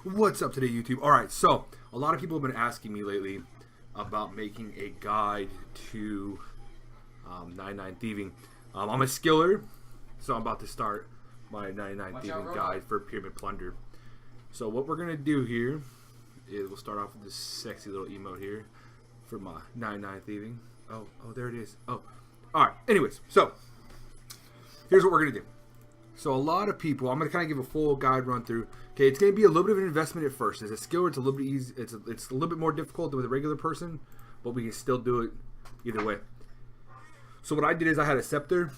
What's up today, YouTube? Alright, so a lot of people have been asking me lately about making a guide to 99 thieving. I'm a skiller, so I'm about to start my 99 thieving guide for Pyramid Plunder. So what we're going to do here is we'll start off with this sexy little emote here for my 99 thieving. Oh, there it is. Oh, alright, anyways, so here's what we're going to do. So a lot of people, I'm going to kind of give a full guide run through. Okay, it's going to be a little bit of an investment at first. As a skiller, it's a little bit easy. It's a little bit more difficult than with a regular person, but we can still do it either way. So what I did is I had a scepter,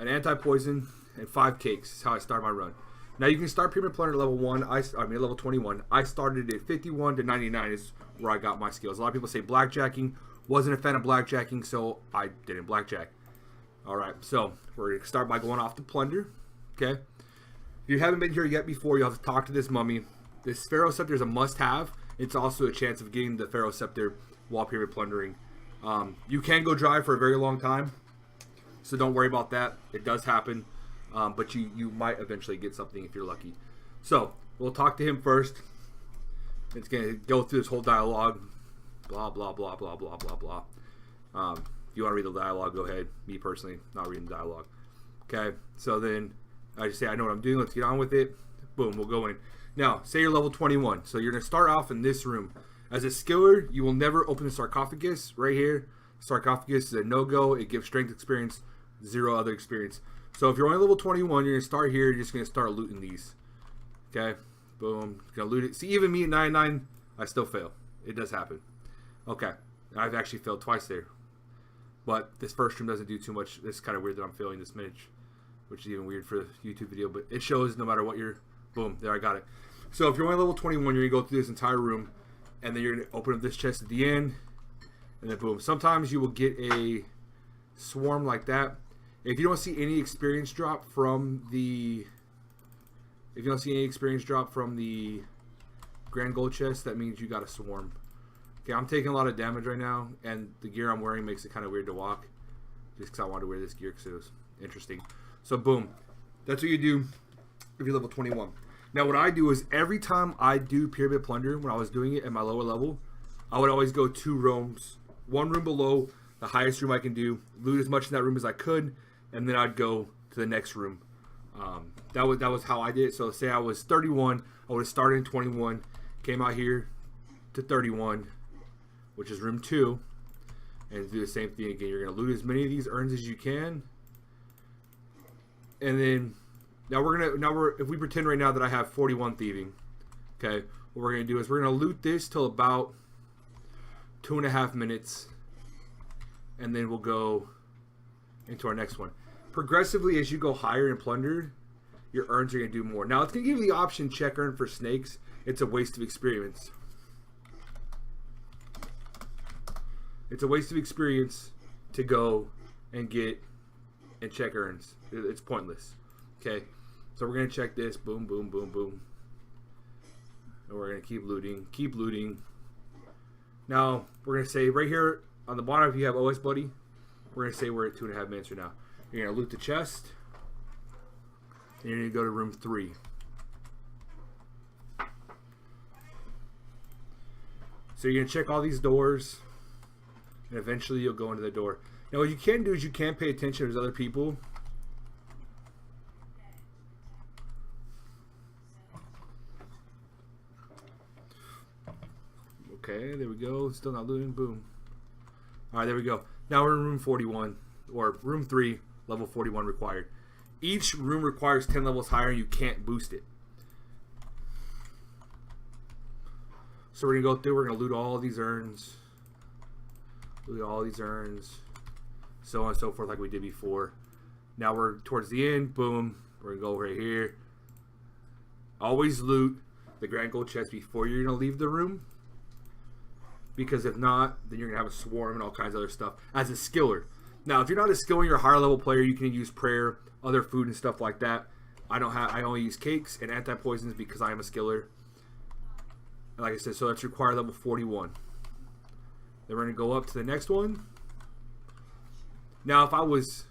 an anti-poison, and 5 cakes. That's how I started my run. Now you can start Pyramid Plunder at level 1. I mean level 21. I started at 51 to 99 is where I got my skills. A lot of people say blackjacking. Wasn't a fan of blackjacking, so I didn't blackjack. All right, so we're going to start by going off to Plunder. Okay, if you haven't been here yet before, you'll have to talk to this mummy. This Pharaoh Scepter is a must-have. It's also a chance of getting the Pharaoh Scepter while Pyramid Plundering. You can go dry for a very long time, so don't worry about that. It does happen, but you might eventually get something if you're lucky. So we'll talk to him first. It's going to go through this whole dialogue. Blah, blah, blah, blah, blah, blah, blah. If you want to read the dialogue, go ahead. Me personally, not reading the dialogue. Okay, so then I just say, I know what I'm doing. Let's get on with it. Boom, we'll go in. Now, say you're level 21. So you're going to start off in this room. As a skiller, you will never open the sarcophagus right here. Sarcophagus is a no-go. It gives strength experience, 0 other experience. So if you're only level 21, you're going to start here. You're just going to start looting these. Okay, boom. Going to loot it. See, even me at 99, I still fail. It does happen. Okay, I've actually failed twice there. But this first room doesn't do too much. It's kind of weird that I'm failing this mage, which is even weird for a YouTube video, but it shows no matter what you're, boom, there I got it. So if you're only level 21, you're going to go through this entire room, and then you're going to open up this chest at the end, and then boom. Sometimes you will get a swarm like that. If you don't see any experience drop from the, grand gold chest, that means you got a swarm. Okay, I'm taking a lot of damage right now, and the gear I'm wearing makes it kind of weird to walk, just because I wanted to wear this gear because it was interesting. So boom, that's what you do if you're level 21. Now what I do is every time I do Pyramid Plunder, when I was doing it at my lower level, I would always go 2 rooms, 1 room below the highest room I can do, loot as much in that room as I could, and then I'd go to the next room. That was how I did it. So say I was 31, I would have started in 21, came out here to 31, which is room 2, and do the same thing again. You're going to loot as many of these urns as you can. And then if we pretend right now that I have 41 thieving, okay, what we're gonna do is we're gonna loot this till about 2.5 minutes, and then we'll go into our next one. Progressively, as you go higher in Plunder, your urns are gonna do more. Now it's gonna give you the option check urn for snakes. It's a waste of experience. It's a waste of experience to go and get and check urns. It's pointless. Okay, so we're gonna check this. Boom, boom, boom, boom, and we're gonna keep looting. Now we're gonna say right here on the bottom, if you have OS buddy, we're gonna say we're at 2.5 minutes right now. You're gonna loot the chest, and you're gonna go to room 3. So you're gonna check all these doors, and eventually you'll go into the door. Now what you can do is you can pay attention to other people. Okay, there we go. Still not looting. Boom. Alright, there we go. Now we're in room 41, or room 3, level 41 required. Each room requires 10 levels higher, and you can't boost it. So we're going to go through, we're going to loot all these urns. Loot all these urns. So on and so forth like we did before. Now we're towards the end. Boom. We're going to go right here. Always loot the grand gold chest before you're going to leave the room. Because if not, then you're going to have a swarm and all kinds of other stuff as a skiller. Now, if you're not a skiller, you're a higher level player, you can use prayer, other food and stuff like that. I only use cakes and anti-poisons because I am a skiller. And like I said, so that's required level 41. Then we're going to go up to the next one. Now, if I was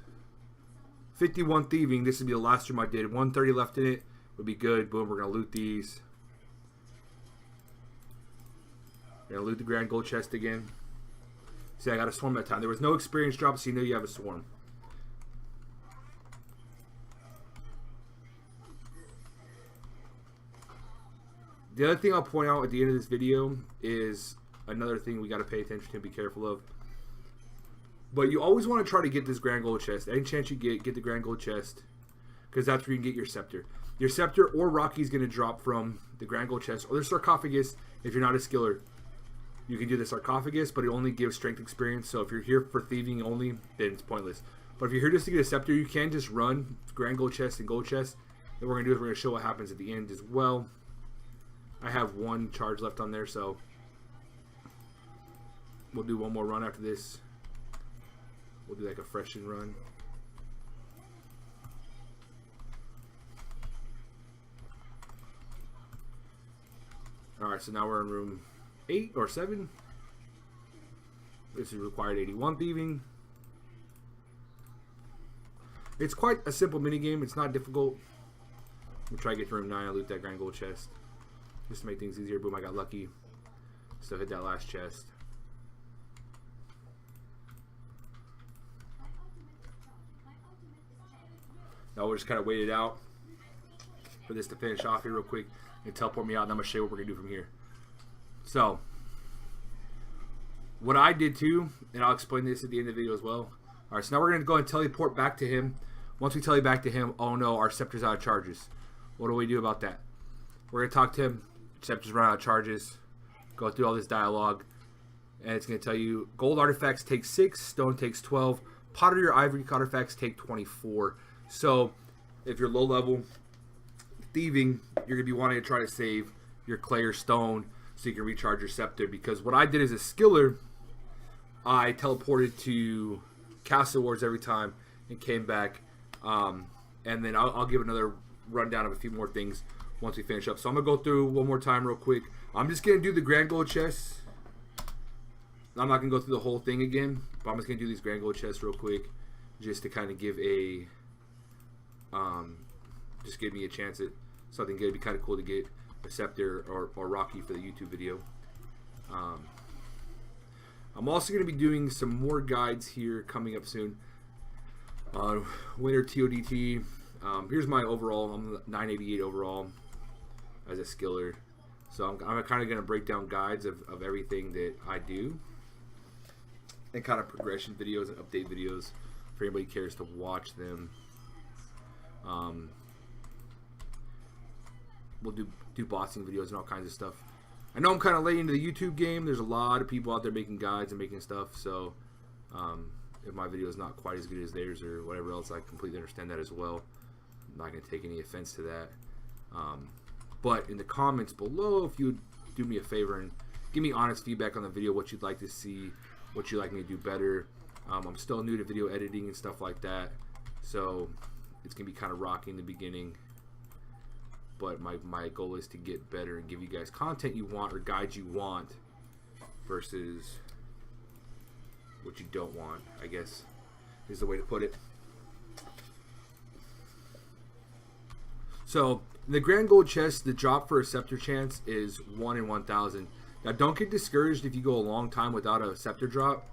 51 thieving, this would be the last room I did. 130 left in it would be good. Boom, we're going to loot these. We're gonna loot the grand gold chest again. See, I got a swarm that time. There was no experience drop, so you know you have a swarm. The other thing I'll point out at the end of this video is another thing we got to pay attention to and be careful of. But you always want to try to get this grand gold chest. Any chance you get the grand gold chest, because that's where you can get your scepter. Your scepter or Rocky is going to drop from the grand gold chest or the sarcophagus. If you're not a skiller, you can do the sarcophagus, but it only gives strength experience. So if you're here for thieving only, then it's pointless. But if you're here just to get a scepter, you can just run grand gold chest and gold chest. And what we're going to do is we're going to show what happens at the end as well. I have one charge left on there, so we'll do one more run after this. We'll do like a freshen run. Alright, so now we're in room 8 or 7. This is required 81 thieving. It's quite a simple minigame. It's not difficult. We'll try to get to room 9 and loot that grand gold chest. Just to make things easier. Boom, I got lucky. Still hit that last chest. Now we'll just kind of wait it out for this to finish off here real quick and teleport me out, and I'm going to show you what we're going to do from here. So, what I did too, and I'll explain this at the end of the video as well. Alright, so now we're going to go and teleport back to him. Once we tele back to him, oh no, our scepter's out of charges. What do we do about that? We're going to talk to him. Scepter's run out of charges. Go through all this dialogue. And it's going to tell you gold artifacts take 6, stone takes 12, pottery or ivory artifacts take 24. So, if you're low level thieving, you're going to be wanting to try to save your clay or stone so you can recharge your scepter. Because what I did as a skiller, I teleported to Castle Wars every time and came back. And then I'll give another rundown of a few more things once we finish up. So I'm going to go through one more time real quick. I'm just going to do the grand gold chests. I'm not going to go through the whole thing again, but I'm just going to do these grand gold chests real quick just to kind of give a just give me a chance at something good. It'd be kind of cool to get a scepter or Rocky for the YouTube video. I'm also going to be doing some more guides here coming up soon. Winter TODT. Here's my overall. I'm 988 overall as a skiller. So I'm kind of going to break down guides of everything that I do. And kind of progression videos and update videos for anybody who cares to watch them. We'll do bossing videos and all kinds of stuff. I know I'm kind of late into the YouTube game. There's a lot of people out there making guides and making stuff. So if my video is not quite as good as theirs or whatever else, I completely understand that as well. I'm not going to take any offense to that. But in the comments below, if you would do me a favor and give me honest feedback on the video, what you'd like to see, what you'd like me to do better. I'm still new to video editing and stuff like that, so it's going to be kind of rocky in the beginning. But my goal is to get better and give you guys content you want or guides you want versus what you don't want, I guess is the way to put it. So the grand gold chest, the drop for a scepter chance is 1 in 1,000. Now don't get discouraged if you go a long time without a scepter drop.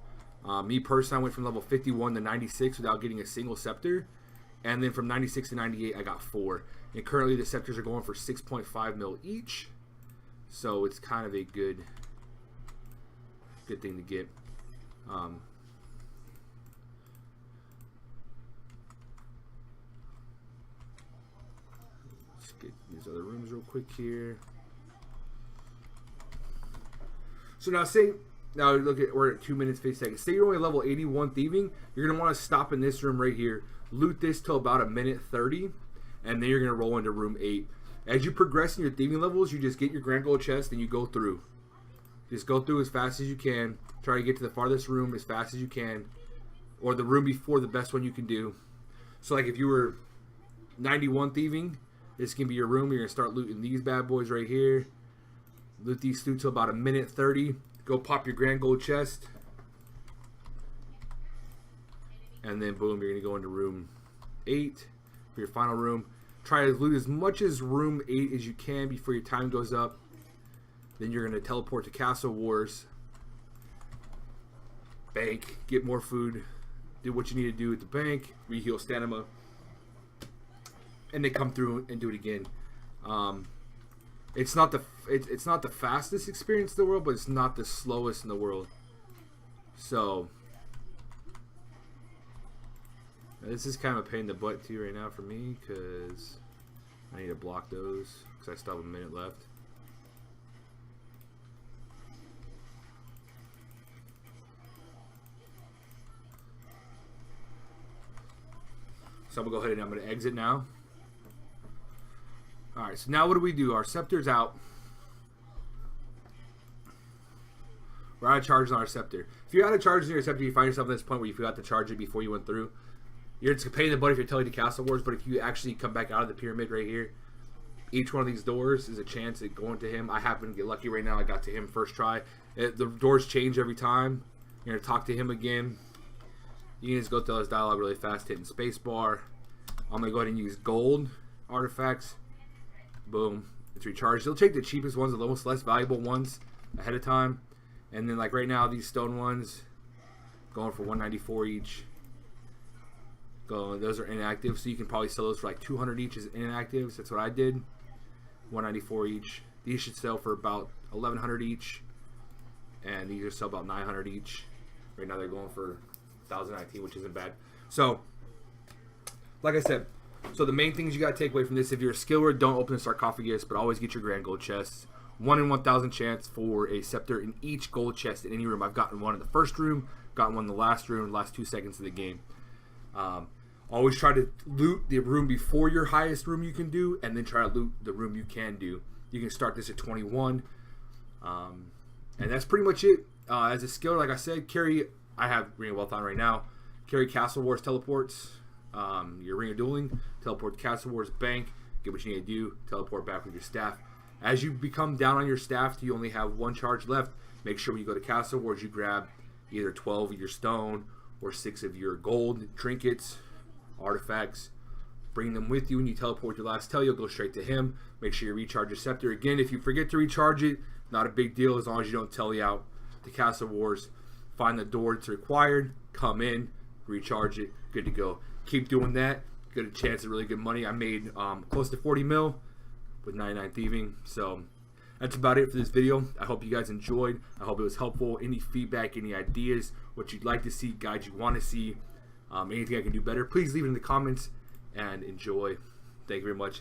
Me personally, I went from level 51 to 96 without getting a single scepter. And then from 96 to 98, I got 4. And currently the scepters are going for 6.5 mil each. So it's kind of a good thing to get. Let's get these other rooms real quick here. So now look at, we're at 2 minutes 50 seconds. Say you're only level 81 thieving, you're gonna want to stop in this room right here, loot this till about 1:30, and then you're gonna roll into room 8. As you progress in your thieving levels, you just get your grand gold chest and you go through. Just go through as fast as you can. Try to get to the farthest room as fast as you can, or the room before the best one you can do. So like if you were 91 thieving, this can be your room. You're gonna start looting these bad boys right here. Loot these through till about 1:30. Go pop your grand gold chest. And then boom, you're going to go into room 8 for your final room. Try to loot as much as room 8 as you can before your time goes up. Then you're going to teleport to Castle Wars, bank, get more food, do what you need to do at the bank, reheal stamina, and then come through and do it again. It's not the fastest experience in the world, but it's not the slowest in the world. So this is kind of a pain in the butt too right now for me, because I need to block those because I still have a minute left. So I'm going to go ahead and I'm going to exit now. Alright, so now what do we do? Our scepter's out. We're out of charge on our scepter. If you're out of charge on your scepter, you find yourself at this point where you forgot to charge it before you went through. It's a pain in the butt if you're telling to Castle Wars, but if you actually come back out of the pyramid right here, each one of these doors is a chance at going to him. I happen to get lucky right now. I got to him first try. The doors change every time. You're going to talk to him again. You can just go through this dialogue really fast, hitting spacebar. I'm going to go ahead and use gold artifacts. Boom. It's recharged. It'll take the cheapest ones, the most less valuable ones ahead of time. And then like right now, these stone ones going for 194 each. Those are inactive, so you can probably sell those for like 200 each as inactives. That's what I did. 194 each. These should sell for about 1100 each. And these will sell about 900 each. Right now they're going for 1019, which isn't bad. So, like I said, so the main things you got to take away from this: if you're a skiller, don't open the sarcophagus, but always get your grand gold chests. 1 in 1,000 chance for a scepter in each gold chest in any room. I've gotten one in the first room, gotten one in the last room, the last 2 seconds of the game. Always try to loot the room before your highest room you can do, and then try to loot the room you can do. You can start this at 21. And that's pretty much it. As a skiller, like I said, I have Ring of Wealth on right now. Carry Castle Wars teleports. Your Ring of Dueling, teleport to Castle Wars bank, get what you need to do, teleport back with your staff. As you become down on your staff, you only have 1 charge left. Make sure when you go to Castle Wars, you grab either 12 of your stone or 6 of your gold trinkets, artifacts. Bring them with you when you teleport your last tell. You'll go straight to him. Make sure you recharge your scepter. Again, if you forget to recharge it, not a big deal as long as you don't telly out to Castle Wars. Find the door that's required, come in, recharge it, good to go. Keep doing that. Get a chance at really good money. I made close to 40 mil with 99 thieving. So that's about it for this video. I hope you guys enjoyed. I hope it was helpful. Any feedback, any ideas, what you'd like to see, guides you want to see, anything I can do better, please leave it in the comments and enjoy. Thank you very much.